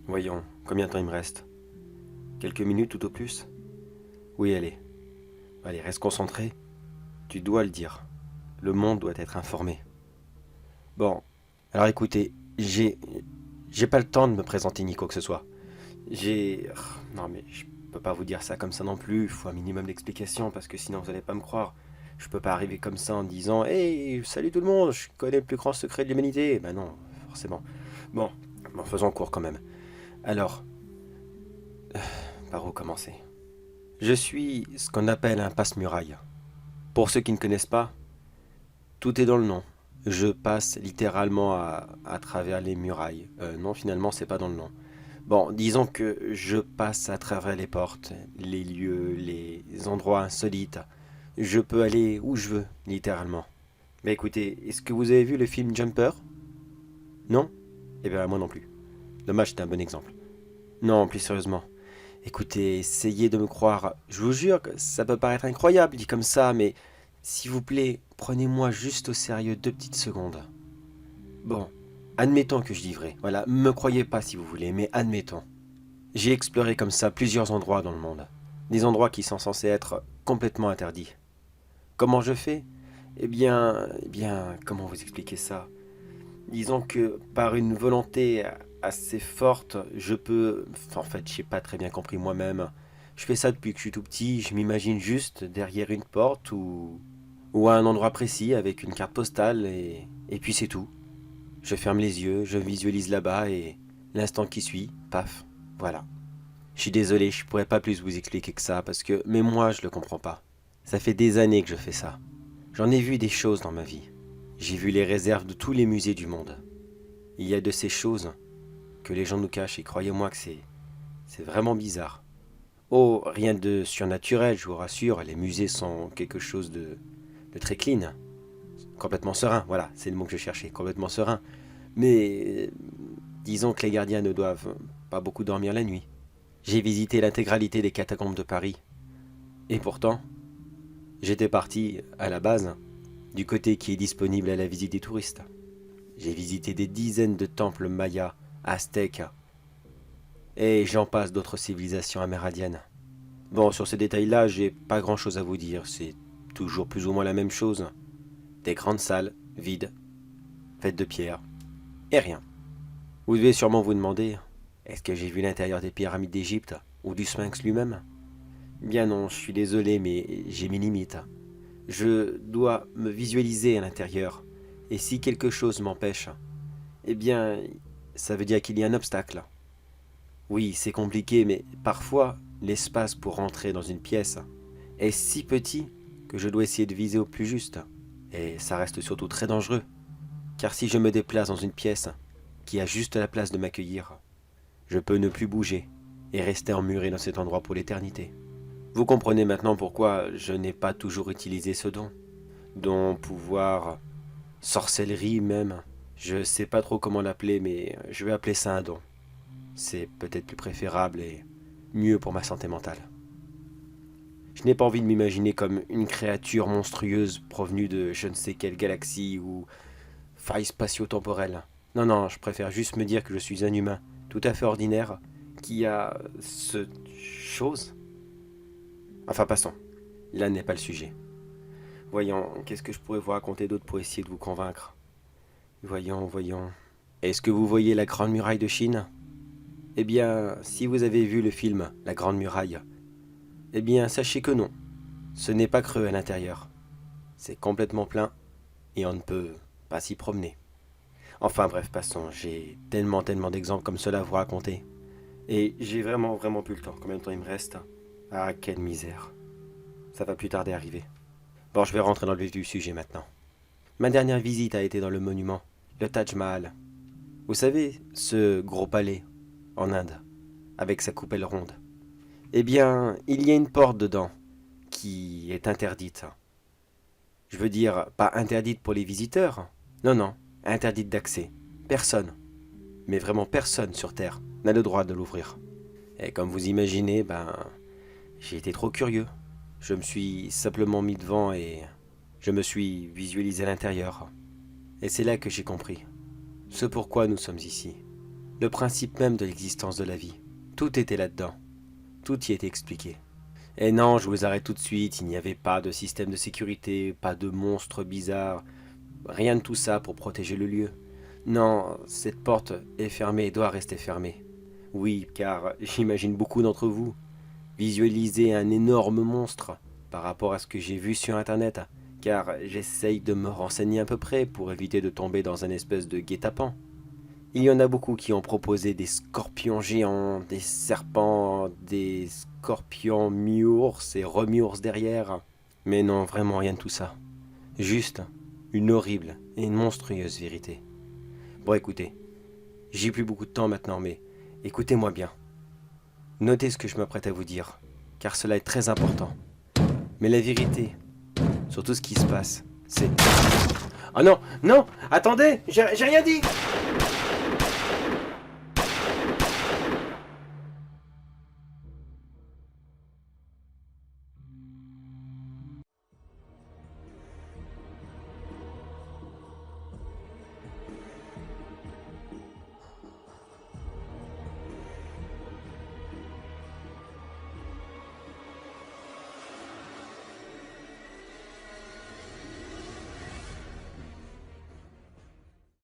Voyons, combien de temps il me reste? Quelques minutes tout au plus? Oui, allez. Allez, reste concentré. Tu dois le dire. Le monde doit être informé. Bon, alors écoutez, j'ai pas le temps de me présenter ni quoi que ce soit. Non mais je peux pas vous dire ça comme ça non plus, il faut un minimum d'explication parce que sinon vous allez pas me croire. Je peux pas arriver comme ça en disant Hey, salut tout le monde, je connais le plus grand secret de l'humanité. Ben non, forcément. Bon, faisons court quand même. Alors, par où commencer? Je suis ce qu'on appelle un passe-muraille. Pour ceux qui ne connaissent pas, tout est dans le nom. Je passe littéralement à travers les murailles. Non, finalement, c'est pas dans le nom. Bon, disons que je passe à travers les portes, les lieux, les endroits insolites. Je peux aller où je veux, littéralement. Mais écoutez, est-ce que vous avez vu le film Jumper? Non? Eh bien, moi non plus. Dommage, c'était un bon exemple. Non, plus sérieusement. Écoutez, essayez de me croire. Je vous jure que ça peut paraître incroyable dit comme ça, mais s'il vous plaît, prenez-moi juste au sérieux 2 petites secondes. Bon, admettons que je dis vrai. Voilà, me croyez pas si vous voulez, mais admettons. J'ai exploré comme ça plusieurs endroits dans le monde. Des endroits qui sont censés être complètement interdits. Comment je fais? Comment vous expliquer ça? Disons que par une volonté assez forte, je peux... En fait, j'ai pas très bien compris moi-même. Je fais ça depuis que je suis tout petit, je m'imagine juste derrière une porte ou à un endroit précis avec une carte postale et puis c'est tout. Je ferme les yeux, je visualise là-bas et l'instant qui suit, paf, voilà. Je suis désolé, je pourrais pas plus vous expliquer que ça parce que... Mais moi, je le comprends pas. Ça fait des années que je fais ça. J'en ai vu des choses dans ma vie. J'ai vu les réserves de tous les musées du monde. Il y a de ces choses que les gens nous cachent et croyez-moi que c'est vraiment bizarre. Oh, rien de surnaturel, je vous rassure, les musées sont quelque chose de très clean. Complètement serein, voilà, c'est le mot que je cherchais, complètement serein. Mais disons que les gardiens ne doivent pas beaucoup dormir la nuit. J'ai visité l'intégralité des catacombes de Paris. Et pourtant, j'étais parti, à la base, du côté qui est disponible à la visite des touristes. J'ai visité des dizaines de temples mayas, aztèques, et j'en passe d'autres civilisations amérindiennes. Bon, sur ces détails-là, j'ai pas grand-chose à vous dire, c'est toujours plus ou moins la même chose. Des grandes salles, vides, faites de pierre, et rien. Vous devez sûrement vous demander, est-ce que j'ai vu l'intérieur des pyramides d'Égypte, ou du Sphinx lui-même? Bien non, je suis désolé, mais j'ai mes limites. Je dois me visualiser à l'intérieur, et si quelque chose m'empêche, eh bien, ça veut dire qu'il y a un obstacle. Oui, c'est compliqué, mais parfois, l'espace pour rentrer dans une pièce est si petit que je dois essayer de viser au plus juste. Et ça reste surtout très dangereux, car si je me déplace dans une pièce qui a juste la place de m'accueillir, je peux ne plus bouger et rester emmuré dans cet endroit pour l'éternité. Vous comprenez maintenant pourquoi je n'ai pas toujours utilisé ce don pouvoir, sorcellerie même. Je sais pas trop comment l'appeler, mais je vais appeler ça un don. C'est peut-être plus préférable et mieux pour ma santé mentale. Je n'ai pas envie de m'imaginer comme une créature monstrueuse provenue de je ne sais quelle galaxie ou faille spatio-temporelle. Non, non, je préfère juste me dire que je suis un humain tout à fait ordinaire qui a ce chose. Enfin, passons. Là n'est pas le sujet. Voyons, qu'est-ce que je pourrais vous raconter d'autre pour essayer de vous convaincre? Voyons. Est-ce que vous voyez la Grande Muraille de Chine? Eh bien, si vous avez vu le film La Grande Muraille, eh bien, sachez que non. Ce n'est pas creux à l'intérieur. C'est complètement plein et on ne peut pas s'y promener. Enfin bref, passons. J'ai tellement d'exemples comme cela à vous raconter. Et j'ai vraiment plus le temps. Combien de temps il me reste? Ah, quelle misère. Ça va plus tarder à arriver. Bon, je vais rentrer dans le vif du sujet maintenant. Ma dernière visite a été dans le monument, le Taj Mahal. Vous savez, ce gros palais, en Inde, avec sa coupole ronde. Eh bien, il y a une porte dedans, qui est interdite. Je veux dire, pas interdite pour les visiteurs. Non, non, interdite d'accès. Personne, mais vraiment personne sur Terre n'a le droit de l'ouvrir. Et comme vous imaginez, J'ai été trop curieux. Je me suis simplement mis devant et je me suis visualisé à l'intérieur. Et c'est là que j'ai compris ce pourquoi nous sommes ici. Le principe même de l'existence de la vie. Tout était là-dedans. Tout y était expliqué. Et non, je vous arrête tout de suite, il n'y avait pas de système de sécurité, pas de monstres bizarres, rien de tout ça pour protéger le lieu. Non, cette porte est fermée et doit rester fermée. Oui, car j'imagine beaucoup d'entre vous visualiser un énorme monstre par rapport à ce que j'ai vu sur internet, car j'essaye de me renseigner à peu près pour éviter de tomber dans un espèce de guet-apens. Il y en a beaucoup qui ont proposé des scorpions géants, des serpents, des scorpions mi-ours et remi-ours derrière. Mais non, vraiment rien de tout ça. Juste une horrible et une monstrueuse vérité. Bon écoutez, j'ai plus beaucoup de temps maintenant, mais écoutez-moi bien. Notez ce que je m'apprête à vous dire, car cela est très important. Mais la vérité, sur tout ce qui se passe, c'est... Oh non, non, attendez, j'ai rien dit.